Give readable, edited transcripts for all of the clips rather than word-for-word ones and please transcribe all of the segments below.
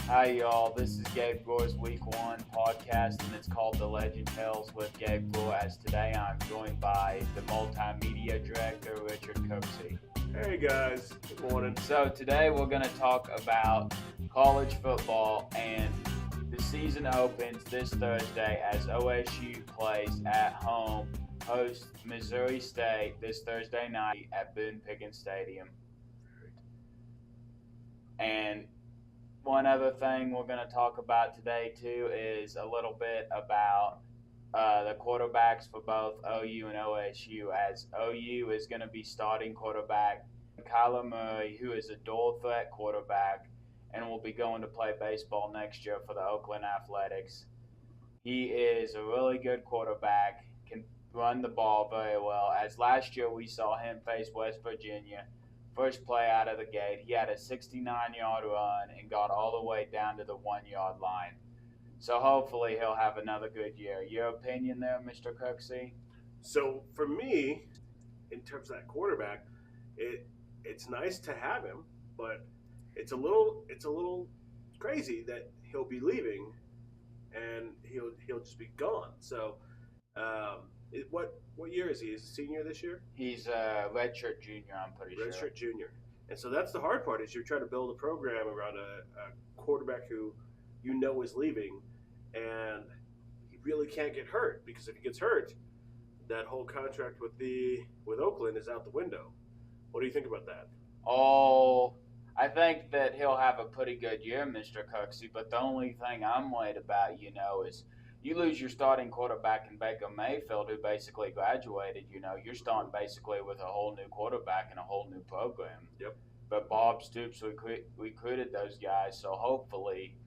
Hi, y'all. This is Gabe Gore's Week 1 podcast, and it's called The Legend Tales with Gabe Gore. As today, I'm joined by the multimedia director, Richard Cooksey. Hey, guys. Good morning. So today, we're going to talk about college football, and the season opens this Thursday as OSU plays at home, hosts Missouri State this Thursday night at Boone-Pickens Stadium. And one other thing we're going to talk about today, too, is a little bit about the quarterbacks for both OU and OSU, as OU is going to be starting quarterback Kyler Murray, who is a dual-threat quarterback and will be going to play baseball next year for the Oakland Athletics. He is a really good quarterback, can run the ball very well, as last year we saw him face West Virginia. First play out of the gate, he had a 69-yard run and got all the way down to the 1-yard line. So hopefully he'll have another good year. Your opinion there, Mr. Cooksey? So for me, in terms of that quarterback, it's nice to have him, but it's a little crazy that he'll be leaving and he'll just be gone. So what year is he? Is he a senior this year? He's a redshirt junior, I'm pretty sure. Redshirt junior. And so that's the hard part, is you're trying to build a program around a quarterback who you know is leaving, and he really can't get hurt, because if he gets hurt, that whole contract with Oakland is out the window. What do you think about that? Oh, I think that he'll have a pretty good year, Mr. Cooksey, but the only thing I'm worried about, is you lose your starting quarterback in Baker Mayfield, who basically graduated. You're starting basically with a whole new quarterback and a whole new program. Yep. But Bob Stoops recruited those guys, so hopefully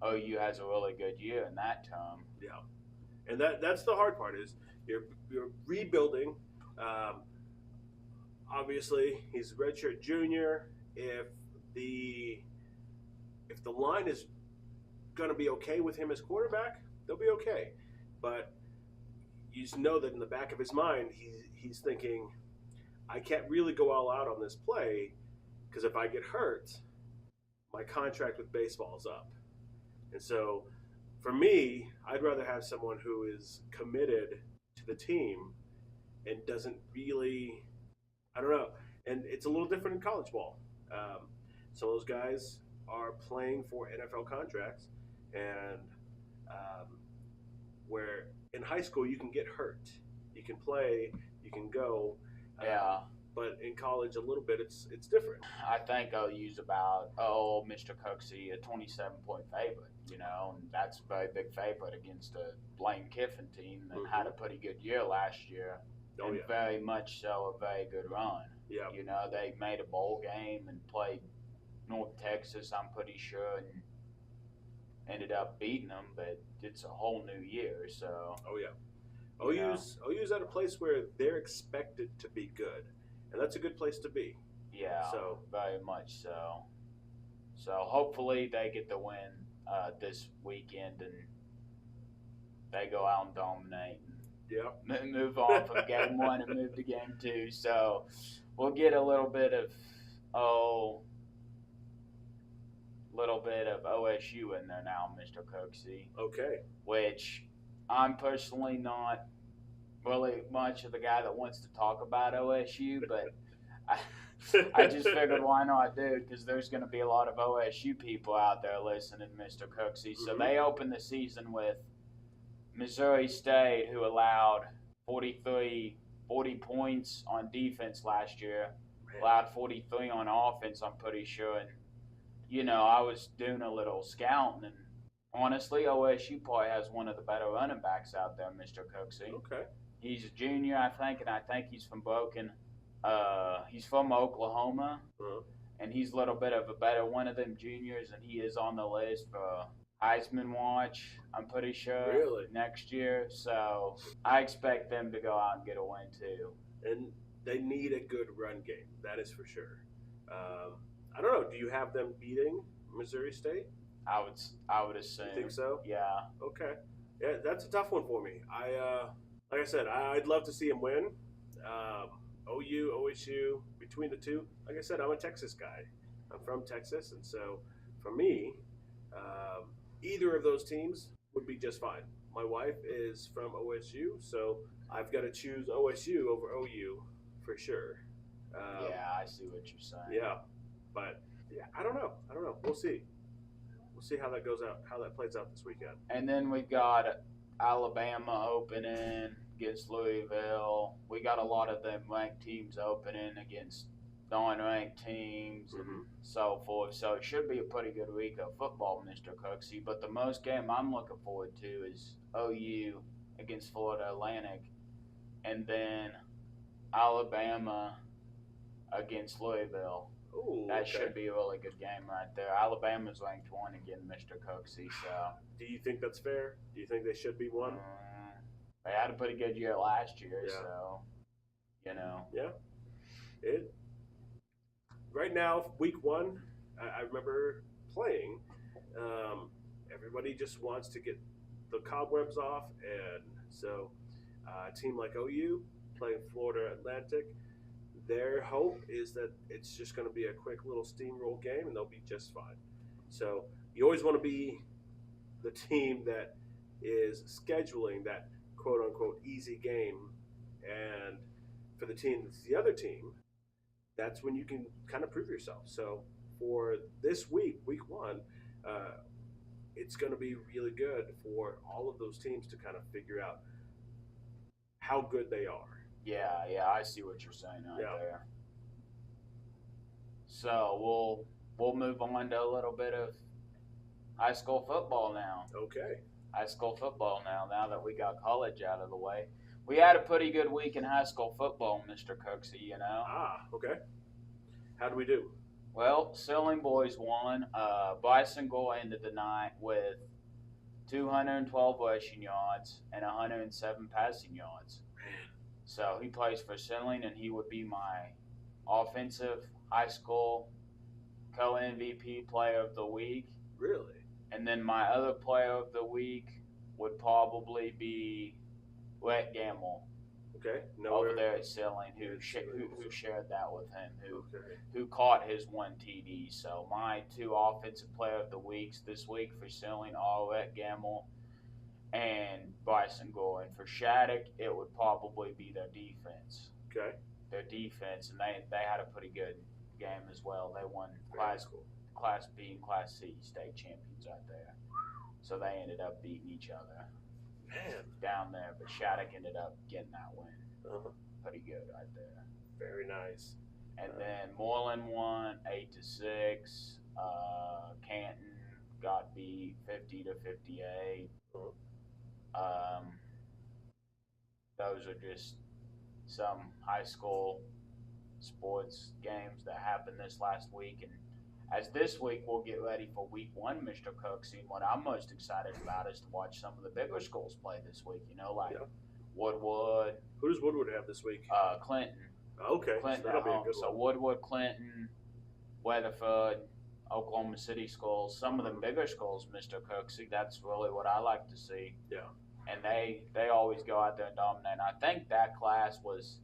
OU has a really good year in that term. Yeah, and that's the hard part, is you're rebuilding. Obviously, he's a redshirt junior. If the line is going to be okay with him as quarterback, they'll be okay. But you just know that in the back of his mind, he's thinking, I can't really go all out on this play, because if I get hurt, my contract with baseball is up. And so for me, I'd rather have someone who is committed to the team and doesn't really, I don't know. And it's a little different in college ball. Some of those guys are playing for NFL contracts, and where in high school you can get hurt. You can play, you can go. Yeah. But in college, a little bit, it's different. I think OU's about, Mr. Cooksey, a 27-point favorite, and that's a very big favorite against a Lane Kiffin team that had a pretty good year last year. Oh, and yeah. very much so a very good run. Yeah. They made a bowl game and played North Texas, I'm pretty sure, and ended up beating them, but it's a whole new year, so. Oh, yeah. OU's at a place where they're expected to be good, and that's a good place to be. Yeah, so very much so. So hopefully they get the win this weekend, and they go out and dominate. Yeah. Move on from game 1 and move to game 2. So we'll get a little bit of OSU in there now, Mr. Cooksey. Okay. Which I'm personally not really much of the guy that wants to talk about OSU, but I just figured why not do it, because there's going to be a lot of OSU people out there listening, Mr. Cooksey. So they opened the season with Missouri State, who allowed 40 points on defense last year, allowed 43 on offense, I'm pretty sure. And, I was doing a little scouting, and honestly, OSU probably has one of the better running backs out there, Mr. Cooksey. Okay. He's a junior, I think, and I think he's from Broken. He's from Oklahoma, and he's a little bit of a better one of them juniors, and he is on the list for Heisman watch, I'm pretty sure, really? Next year. So I expect them to go out and get a win too. And they need a good run game, that is for sure. I don't know. Do you have them beating Missouri State? I would assume. You think so? Yeah. Okay. Yeah, that's a tough one for me. Like I said, I'd love to see him win. OU, OSU, between the two. Like I said, I'm a Texas guy. I'm from Texas, and so for me, Either of those teams would be just fine. My wife is from OSU, so I've got to choose OSU over OU for sure. Yeah, I see what you're saying. Yeah, but yeah, I don't know. We'll see. We'll see how that goes out, how that plays out this weekend. And then we've got Alabama opening against Louisville. We got a lot of them ranked teams opening against non-ranked teams and so forth. So it should be a pretty good week of football, Mr. Cooksey. But the most game I'm looking forward to is OU against Florida Atlantic, and then Alabama against Louisville. Ooh, That okay. should be a really good game right there. Alabama's ranked 1 again, Mr. Cooksey. So, do you think that's fair? Do you think they should be 1? They had a pretty good year last year, Yeah. so Yeah. Right now, week 1, I remember playing. Everybody just wants to get the cobwebs off, and so a team like OU playing Florida Atlantic, their hope is that it's just going to be a quick little steamroll game, and they'll be just fine. So you always want to be the team that is scheduling that quote-unquote easy game, and for the team that's the other team, that's when you can kind of prove yourself. So for this week, week 1, it's going to be really good for all of those teams to kind of figure out how good they are. Yeah, I see what you're saying right there. So we'll move on to a little bit of high school football now. Okay. High school football now that we got college out of the way. We had a pretty good week in high school football, Mr. Cooksey, Okay. How do we do? Well, Silling boys won. Bryson Gore ended the night with 212 rushing yards and 107 passing yards. So he plays for Silling, and he would be my offensive high school co-MVP player of the week. Really? And then my other player of the week would probably be Rhett Gamble. Okay. Over there at Silling, who shared that with him, who caught his 1 TD. So my 2 offensive player of the weeks this week for Silling are Rhett Gamble and Bryson Gore. And for Shattuck, it would probably be their defense. Okay. Their defense, and they had a pretty good game as well. They won Class B and Class C state champions right there. So they ended up beating each other. Man. Down there, but Shattuck ended up getting that win. Pretty good right there. Very nice. And then Moreland won 8-6. Canton got beat 50-58. Those are just some high school sports games that happened this last week, and as this week we'll get ready for week 1, Mr. Cooksey. And what I'm most excited about is to watch some of the bigger schools play this week, Woodwood. Who does Woodwood have this week? Clinton. Okay. Clinton so that'll be a good So one. Woodwood, Clinton, Weatherford, Oklahoma City schools, some of the bigger schools, Mr. Cooksey. That's really what I like to see. Yeah. And they always go out there and dominate. And I think that class was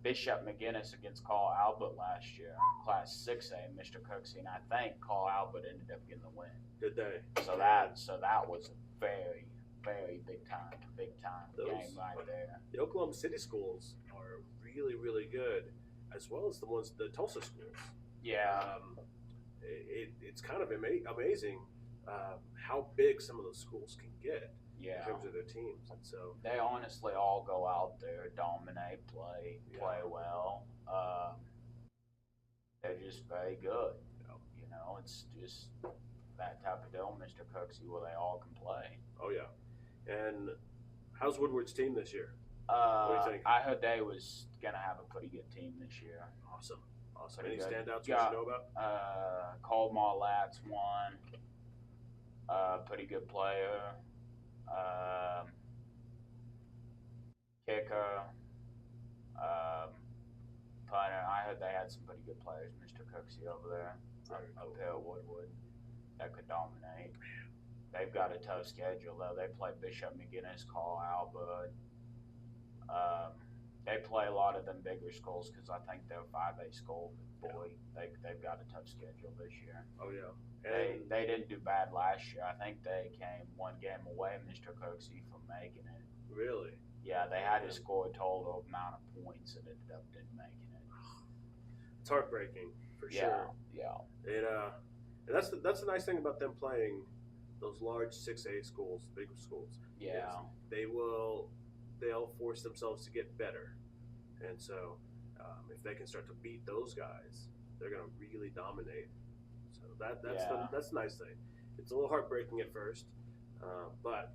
Bishop McGinnis against Carl Albert last year, Class 6A, Mr. Cooksey, and I think Carl Albert ended up getting the win. Did they? So that was a very, very big time game right there. The Oklahoma City schools are really, really good, as well as the Tulsa schools. Yeah. It's kind of amazing how big some of those schools can get. Yeah. In terms of their teams, and so they honestly all go out there, dominate, play well. They're just very good. It's just that type of deal, Mr. Cooksey, where they all can play. Oh yeah. And how's Woodward's team this year? What do you think? I heard they was gonna have a pretty good team this year. Awesome. Pretty Any good. standouts you should know about? Colmar Latz won. Pretty good player. Kicker, punter. I heard they had some pretty good players, Mr. Cooksey, over there up here at Woodwood that could dominate. They've got a tough schedule though. They play Bishop McGinnis, Carl Albert. They play a lot of them bigger schools because I think they're a 5A school. boy, they've got a tough schedule this year. Oh yeah. They didn't do bad last year. I think they came one game away, Mr. Cooksey, from making it. Really? Yeah, they had to score a total amount of points and ended up didn't making it. It's heartbreaking for sure. Yeah. And that's the nice thing about them playing those large 6A schools, big schools. Yeah. They'll force themselves to get better, and so if they can start to beat those guys, they're going to really dominate. So that's the nice thing. It's a little heartbreaking at first, but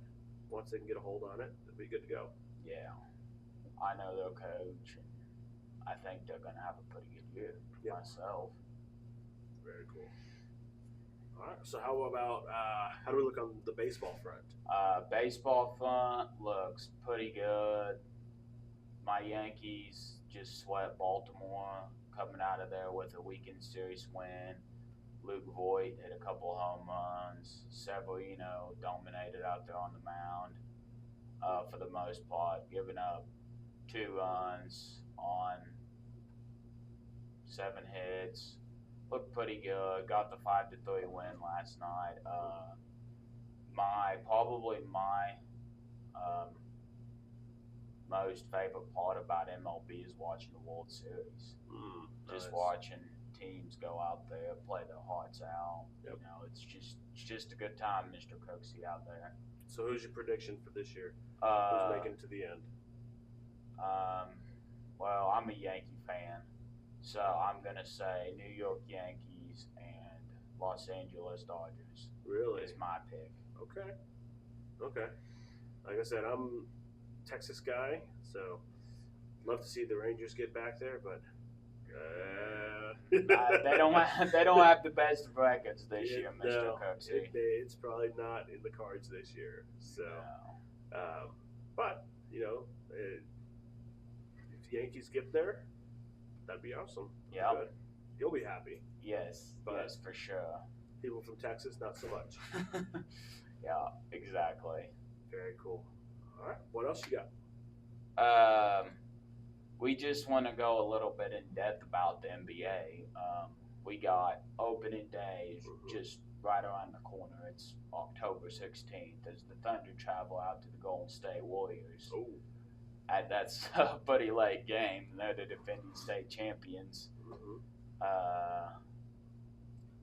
once they can get a hold on it, they'll be good to go. Yeah. I know their coach, and I think they're going to have a pretty good year myself. Very cool. All right. So how about how do we look on the baseball front? Baseball front looks pretty good. My Yankees just swept Baltimore, coming out of there with a weekend series win. Luke Voigt hit a couple home runs. Severino dominated out there on the mound for the most part, giving up 2 runs on 7 hits. Looked pretty good. Got the 5-3 win last night. Probably my most favorite part about MLB is watching the World Series. Just watching teams go out there, play their hearts out. Yep. You know, it's just a good time, Mr. Cooksey out there. So who's your prediction for this year? Who's making it to the end? Well, I'm a Yankee fan, so I'm gonna say New York Yankees and Los Angeles Dodgers. Really? Is my pick. Okay. Like I said, I'm a Texas guy, so love to see the Rangers get back there, but they don't have the best of records this year, Mr. Cooksey. It's probably not in the cards this year. So, but you know, if the Yankees get there, that'd be awesome. Yeah, you'll be happy. Yes, for sure. People from Texas, not so much. Yeah, exactly. Very cool. All right, what else you got? We just want to go a little bit in depth about the NBA. We got opening day just right around the corner. It's October 16th as the Thunder travel out to the Golden State Warriors. Oh. That's a pretty late game. They're the defending state champions.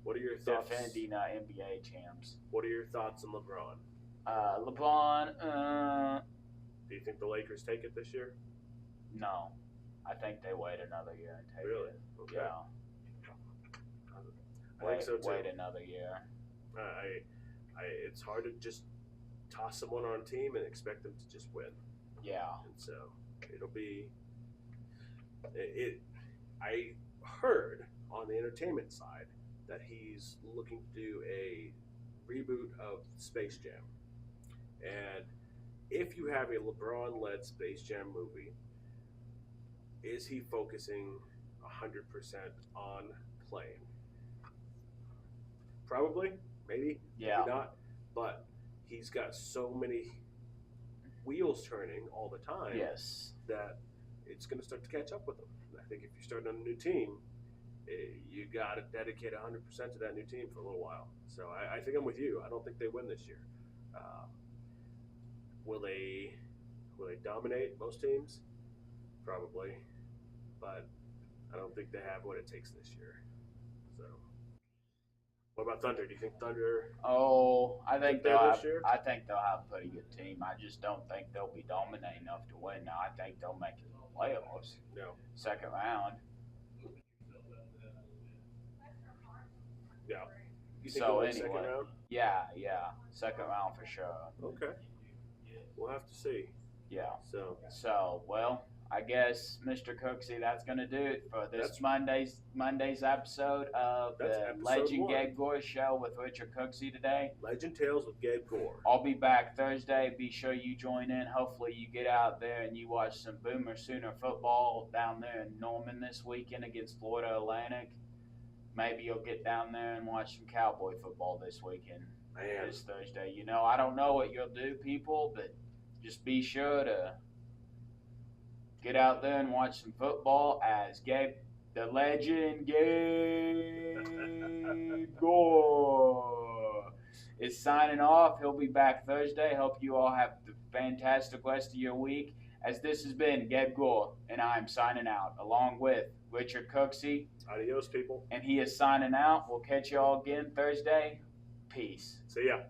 What are your thoughts? Defending NBA champs. What are your thoughts on LeBron? LeBron. Do you think the Lakers take it this year? No, I think they wait another year and take it. Really? Okay. Yeah. I think so too. Wait another year. It's hard to just toss someone on a team and expect them to just win. Yeah. And so it'll be. I heard on the entertainment side that he's looking to do a reboot of Space Jam. And if you have a LeBron-led Space Jam movie, is he focusing 100% on playing? Probably, maybe, maybe not. But he's got so many wheels turning all the time that it's going to start to catch up with him. And I think if you're starting on a new team, you got to dedicate 100% to that new team for a little while. So I think I'm with you. I don't think they win this year. Will they dominate most teams? Probably, but I don't think they have what it takes this year. So, what about Thunder? Do you think Thunder? Oh, I think they'll have. This year? I think they'll have a pretty good team. I just don't think they'll be dominant enough to win. Now, I think they'll make it to the playoffs. No. Second round. Yeah. You think So they'll win anyway, second round? Yeah, second round for sure. Okay. We'll have to see. Yeah. So well, I guess Mr. Cooksey, that's gonna do it for this Monday's episode of the episode Legend 1. Gabe Gore Show with Richard Cooksey today. Legend Tales with Gabe Gore. I'll be back Thursday. Be sure you join in. Hopefully you get out there and you watch some Boomer Sooner football down there in Norman this weekend against Florida Atlantic. Maybe you'll get down there and watch some Cowboy football this weekend. This Thursday. You know, I don't know what you'll do, people, but just be sure to get out there and watch some football as Gabe the legend Gabe Gore is signing off. He'll be back Thursday. Hope you all have the fantastic rest of your week. As this has been Gabe Gore, and I'm signing out, along with Richard Cooksey. Adios, people. And he is signing out. We'll catch you all again Thursday. Peace. See ya.